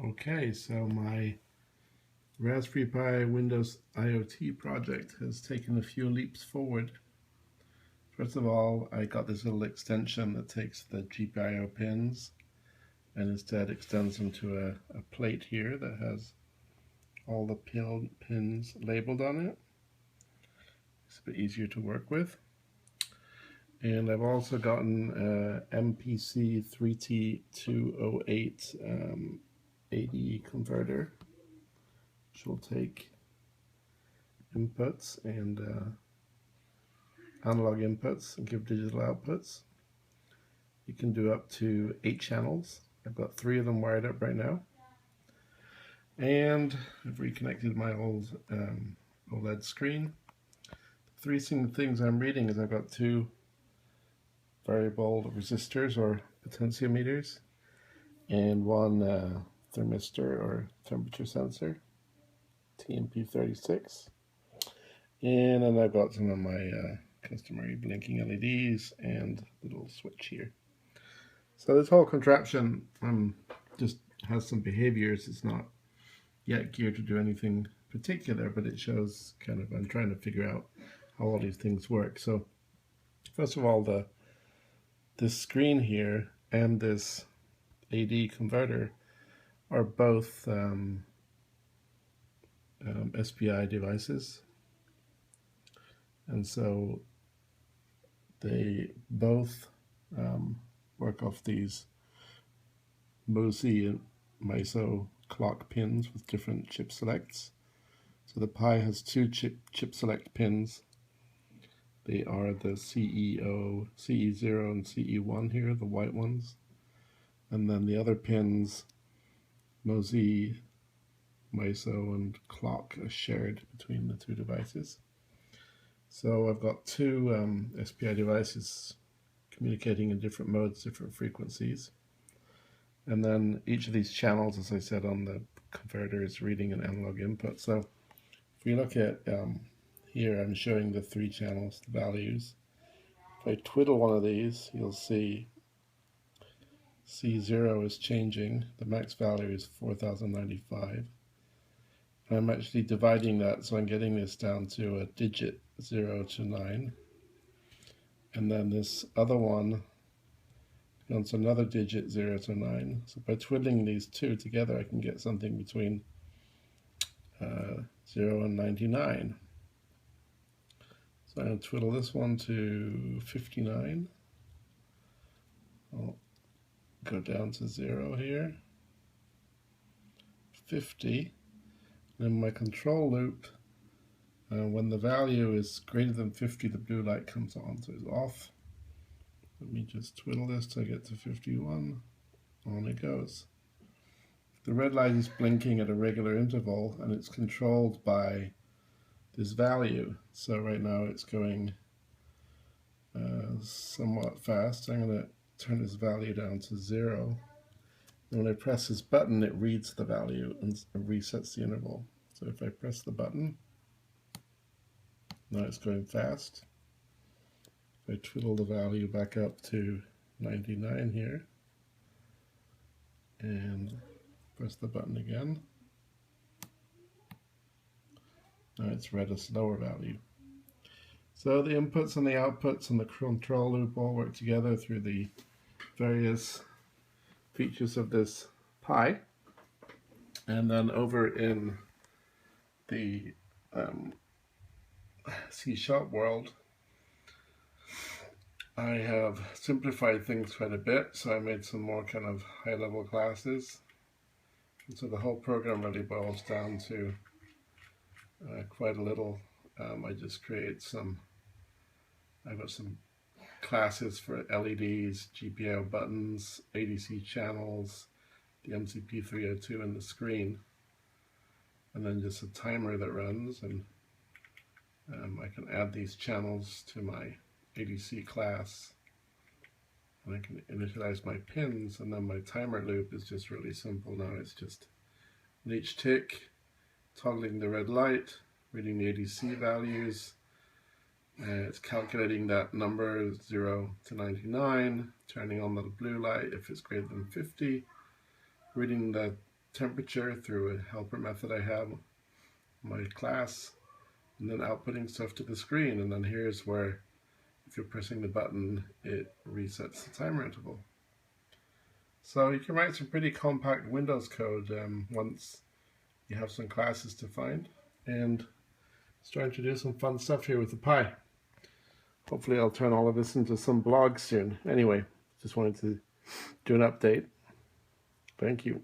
Okay, so my Raspberry Pi Windows IoT project has taken a few leaps forward. First of all, I got this little extension that takes the GPIO pins and instead extends them to a plate here that has all the pins labeled on it. It's a bit easier to work with. And I've also gotten a MPC 3T208 AD converter, which will take inputs and analog inputs and give digital outputs. You can do up to 8 channels. I've got 3 of them wired up right now. And I've reconnected my old OLED screen. The 3 things I'm reading is I've got 2 variable resistors or potentiometers and 1 thermistor or temperature sensor, TMP36. And then I've got some of my customary blinking LEDs and a little switch here. So this whole contraption just has some behaviors. It's not yet geared to do anything particular, but it shows kind of, I'm trying to figure out how all these things work. So first of all, this screen here and this AD converter are both SPI devices. And so they both work off these MOSI and MISO clock pins with different chip selects. So the Pi has 2 chip select pins. They are the CE0 and CE1 here, the white ones. And then the other pins, MOSI, MISO, and clock, are shared between the 2 devices. So I've got 2 SPI devices communicating in different modes, different frequencies. And then each of these channels, as I said on the converter, is reading an analog input. So if we look at here, I'm showing the 3 channels, the values. If I twiddle one of these, you'll see C0 is changing. The max value is 4095. I'm actually dividing that, so I'm getting this down to a digit 0 to 9. And then this other one wants another digit 0 to 9. So by twiddling these 2 together, I can get something between 0 and 99. So I'm going to twiddle this one to 59. I'll go down to 0 here. 50. And in my control loop, when the value is greater than 50, the blue light comes on, so it's off. Let me just twiddle this till I get to 51. On it goes. The red light is blinking at a regular interval, and it's controlled by this value. So right now it's going somewhat fast. I'm going to turn this value down to 0. And when I press this button, it reads the value and resets the interval. So if I press the button, now it's going fast. If I twiddle the value back up to 99 here, and press the button again, now it's read a slower value. So the inputs and the outputs and the control loop all work together through the various features of this Pi. And then over in the C# world, I have simplified things quite a bit, so I made some more kind of high-level classes. And so the whole program really boils down to quite a little. I just create I've got some classes for LEDs, GPIO buttons, ADC channels, the MCP302 and the screen, and then just a timer that runs, and I can add these channels to my ADC class, and I can initialize my pins, and then my timer loop is just really simple now. It's just in each tick, toggling the red light, reading the ADC values, and it's calculating that number 0 to 99, turning on the blue light if it's greater than 50, reading the temperature through a helper method I have in my class, and then outputting stuff to the screen. And then here's where, if you're pressing the button, it resets the timer interval. So you can write some pretty compact Windows code once you have some classes to find. And starting to do some fun stuff here with the Pi. Hopefully I'll turn all of this into some blog soon. Anyway, just wanted to do an update. Thank you.